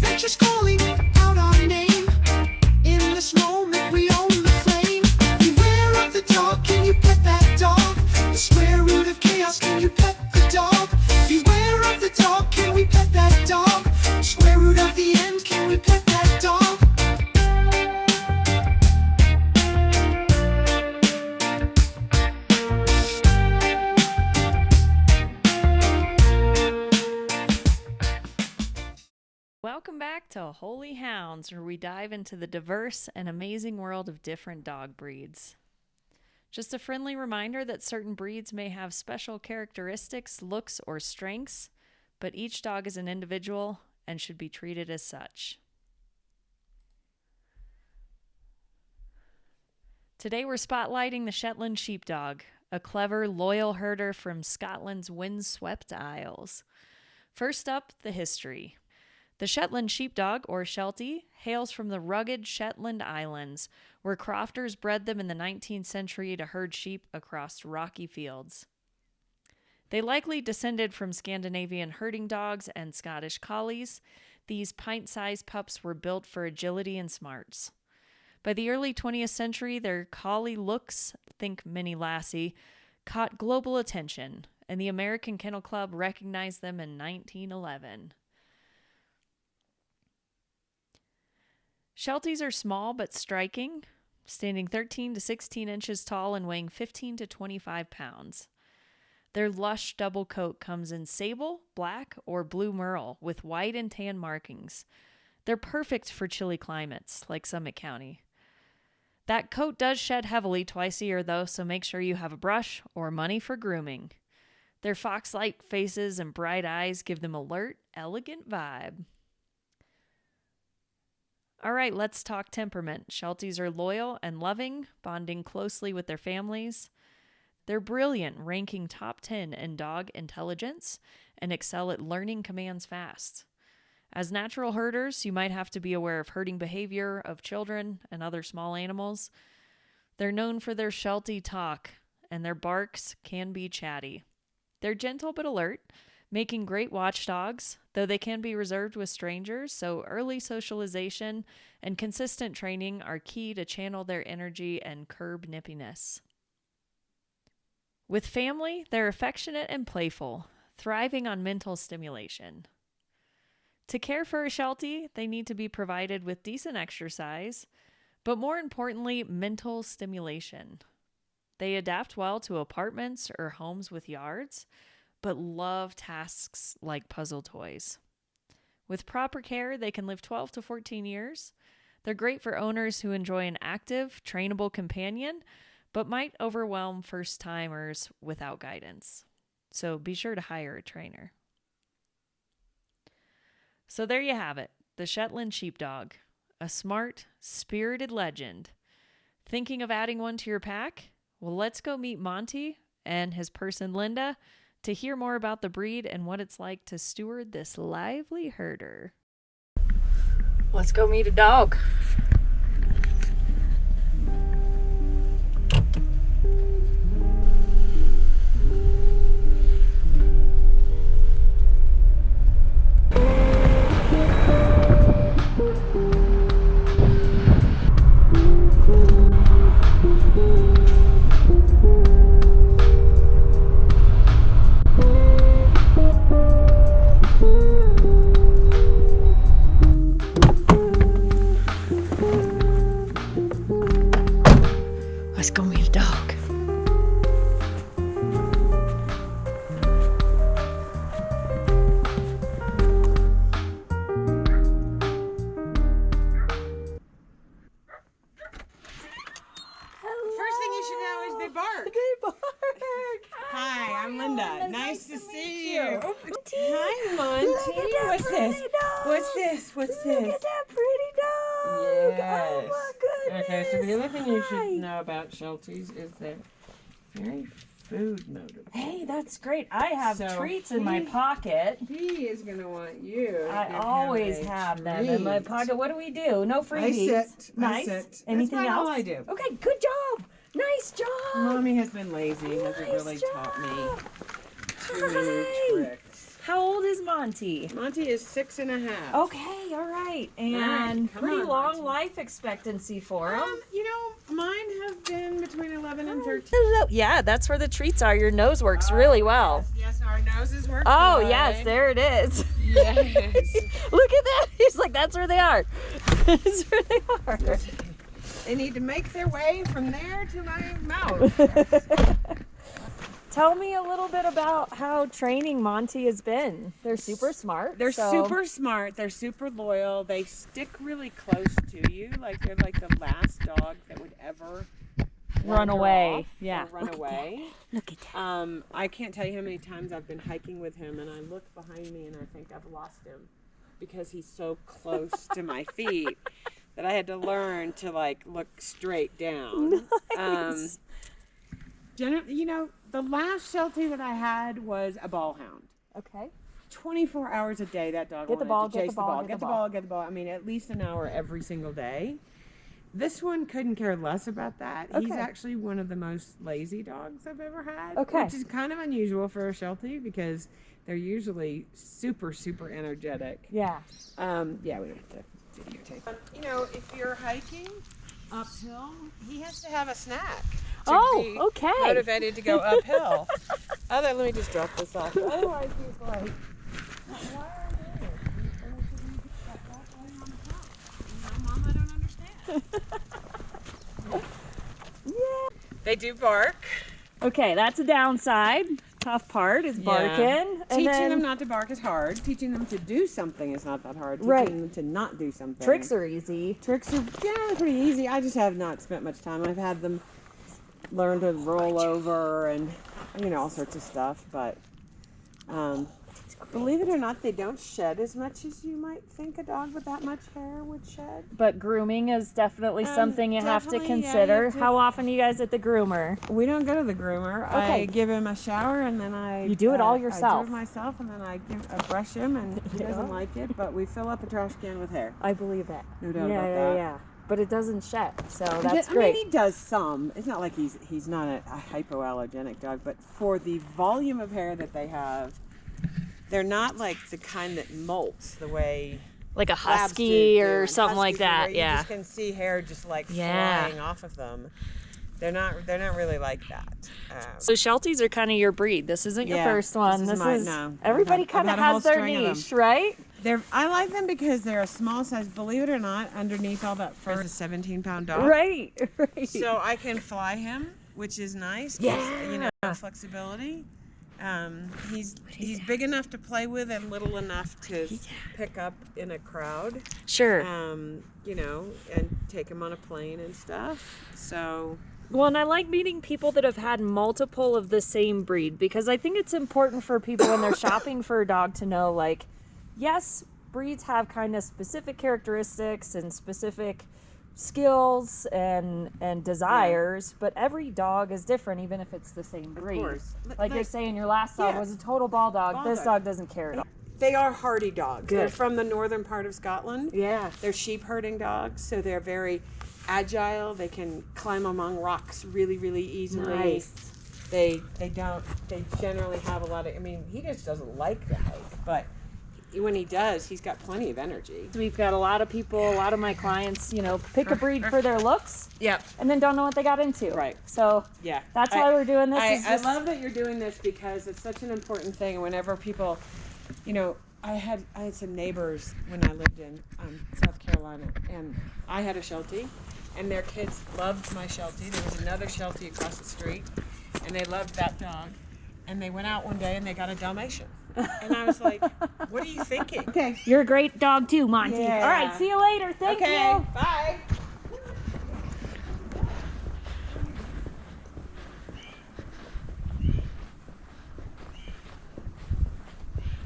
Adventure's calling out our name. In this moment we own the flame. Beware of the dog, can you pet that dog? The square root of chaos, can you pet the dog? Beware of the dog, can we pet that dog? Square root of the end, can we pet that dog? Welcome back to Holy Hounds, where we dive into the diverse and amazing world of different dog breeds. Just a friendly reminder that certain breeds may have special characteristics, looks, or strengths, but each dog is an individual and should be treated as such. Today we're spotlighting the Shetland Sheepdog, a clever, loyal herder from Scotland's windswept Isles. First up, the history. The Shetland Sheepdog, or Sheltie, hails from the rugged Shetland Islands, where crofters bred them in the 19th century to herd sheep across rocky fields. They likely descended from Scandinavian herding dogs and Scottish collies. These pint-sized pups were built for agility and smarts. By the early 20th century, their collie looks, think Mini Lassie, caught global attention, and the American Kennel Club recognized them in 1911. Shelties are small but striking, standing 13 to 16 inches tall and weighing 15 to 25 pounds. Their lush double coat comes in sable, black, or blue merle with white and tan markings. They're perfect for chilly climates, like Summit County. That coat does shed heavily twice a year, though, so make sure you have a brush or money for grooming. Their fox-like faces and bright eyes give them alert, elegant vibe. All right, let's talk temperament. Shelties are loyal and loving, bonding closely with their families. They're brilliant, ranking top 10 in dog intelligence and excel at learning commands fast. As natural herders, you might have to be aware of herding behavior of children and other small animals. They're known for their Sheltie talk, and their barks can be chatty. They're gentle but alert, making great watchdogs, though they can be reserved with strangers, so early socialization and consistent training are key to channel their energy and curb nippiness. With family, they're affectionate and playful, thriving on mental stimulation. To care for a Sheltie, they need to be provided with decent exercise, but more importantly, mental stimulation. They adapt well to apartments or homes with yards, but love tasks like puzzle toys. With proper care, they can live 12 to 14 years. They're great for owners who enjoy an active, trainable companion, but might overwhelm first-timers without guidance. So be sure to hire a trainer. So there you have it, the Shetland Sheepdog, a smart, spirited legend. Thinking of adding one to your pack? Well, let's go meet Monty and his person Linda to hear more about the breed and what it's like to steward this lively herder. Let's go meet a dog. Let's go meet a dog. Hi, I'm Linda. Nice to see you. Hi, Monty. What's this? What's this? What's this? Look at that pretty dog. Yes. Oh my goodness. Okay, so the other thing you Hi. should know about Shelties is they're very food motivated. Hey, that's great. I have So treats in my pocket. He is going to want you to I give him always a have them in my treat. pocket. What do we do? No freebies. I sit. Nice. That's Anything about else? all I do. Okay, good job. Nice job. Mommy has been lazy. Hasn't Nice really job. taught me too Hi. many tricks. How old is Monty? Monty is 6.5. Okay, all right. And come pretty on, long Monty. life expectancy for him. Mine have been between 11 and 13. Hello. Yeah, that's where the treats are. Your nose works really well. Yes, our noses work. Oh, good. yes, there it is. Yes. Look at that. He's like, that's where they are. That's where they are. They need to make their way from there to my mouth. Tell me a little bit about how training Monty has been. They're super smart. They're so- super smart. They're super loyal. They stick really close to you. Like they're like the last dog that would ever Run wander away. off Yeah. or run away. Look at that. I can't tell you how many times I've been hiking with him and I look behind me and I think I've lost him because he's so close to my feet that I had to learn to like look straight down. Nice. Generally, the last Sheltie that I had was a ball hound. Okay. 24 hours a day that dog Get the wanted ball, to get the chase ball, get the ball. I mean, at least an hour every single day. This one couldn't care less about that. He's Okay. actually one of the most lazy dogs I've ever had. Okay. Which is kind of unusual for a Sheltie because they're usually super, super energetic. Yeah. Yeah, we don't have to videotape. If you're hiking uphill, he has to have a snack. To be okay. motivated to go uphill. Let me just drop this off. Otherwise, he's like, why are you doing this? That dog laying on the top. Mom, I don't understand. Yeah. They do bark. Okay, that's a downside. Tough part is barking. And Teaching then them not to bark is hard. Teaching them to do something is not that hard. Right. Teaching them to not do something. tricks are easy. Tricks are pretty easy. I just have not spent much time. I've had them learn to roll over and all sorts of stuff, but believe it or not, they don't shed as much as you might think a dog with that much hair would shed. But grooming is definitely something you have to definitely, yeah, you consider. have to- How often are you guys at the groomer? We don't go to the groomer. Okay. I give him a shower and then I You do it all I yourself. do it myself and then I brush him and he doesn't like it, but we fill up a trash can with hair. I believe it. No doubt yeah, about yeah, that. yeah. But it doesn't shed, so that's I great. mean, he does some. It's not like he's not a hypoallergenic dog, but for the volume of hair that they have, they're not like the kind that molts the way Like a labs husky do, or and something like huskies do, that. where Yeah. You just can see hair just like Yeah. flying off of them. They're not really like that. So Shelties are kind of your breed. This isn't your Yeah, first one. this is This is no. everybody I've kind of had a whole has their string of them. niche, right? I like them because they're a small size. Believe it or not, underneath all that fur is a 17-pound dog. Right, right. So I can fly him, which is nice. 'Cause, Yeah. Flexibility. He's big enough to play with and little enough to pick up in a crowd. Sure. And take him on a plane and stuff. So Well, and I like meeting people that have had multiple of the same breed because I think it's important for people when they're shopping for a dog to know, like, yes, breeds have kind of specific characteristics and specific skills and desires, but every dog is different, even if it's the same breed. course. Like you're saying, your last dog Yeah. was a total ball dog. Ball This dog. dog doesn't care at all. they are hardy dogs. Good. They're from the northern part of Scotland. Yeah. They're sheep herding dogs, so they're very agile. They can climb among rocks really, really easily. Nice. They generally have a lot of, he just doesn't like to hike, but when he does, he's got plenty of energy. We've got a lot of people, a lot of my clients, pick a breed for their looks Yep. and then don't know what they got into. Right. So Yeah. that's why we're doing this. I love that you're doing this because it's such an important thing. And whenever people, I had some neighbors when I lived in South Carolina, and I had a Sheltie, and their kids loved my Sheltie. There was another Sheltie across the street, and they loved that dog. And they went out one day and they got a Dalmatian. And I was like, what are you thinking? Okay. You're a great dog too, Monty. Yeah. All right, see you later. Thank you. Bye.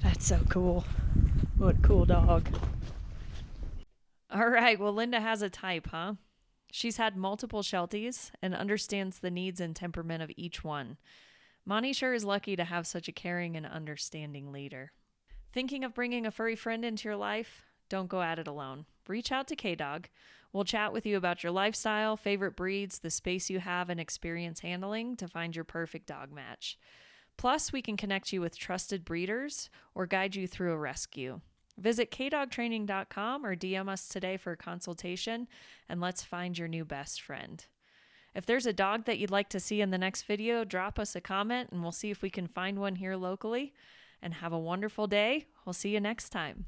That's so cool. What a cool dog. All right, well, Linda has a type, huh? She's had multiple Shelties and understands the needs and temperament of each one. Monty sure is lucky to have such a caring and understanding leader. Thinking of bringing a furry friend into your life? Don't go at it alone. Reach out to K-Dogg. We'll chat with you about your lifestyle, favorite breeds, the space you have, and experience handling to find your perfect dog match. Plus, we can connect you with trusted breeders or guide you through a rescue. Visit kdogtraining.com or DM us today for a consultation, and let's find your new best friend. If there's a dog that you'd like to see in the next video, drop us a comment and we'll see if we can find one here locally. And have a wonderful day. We'll see you next time.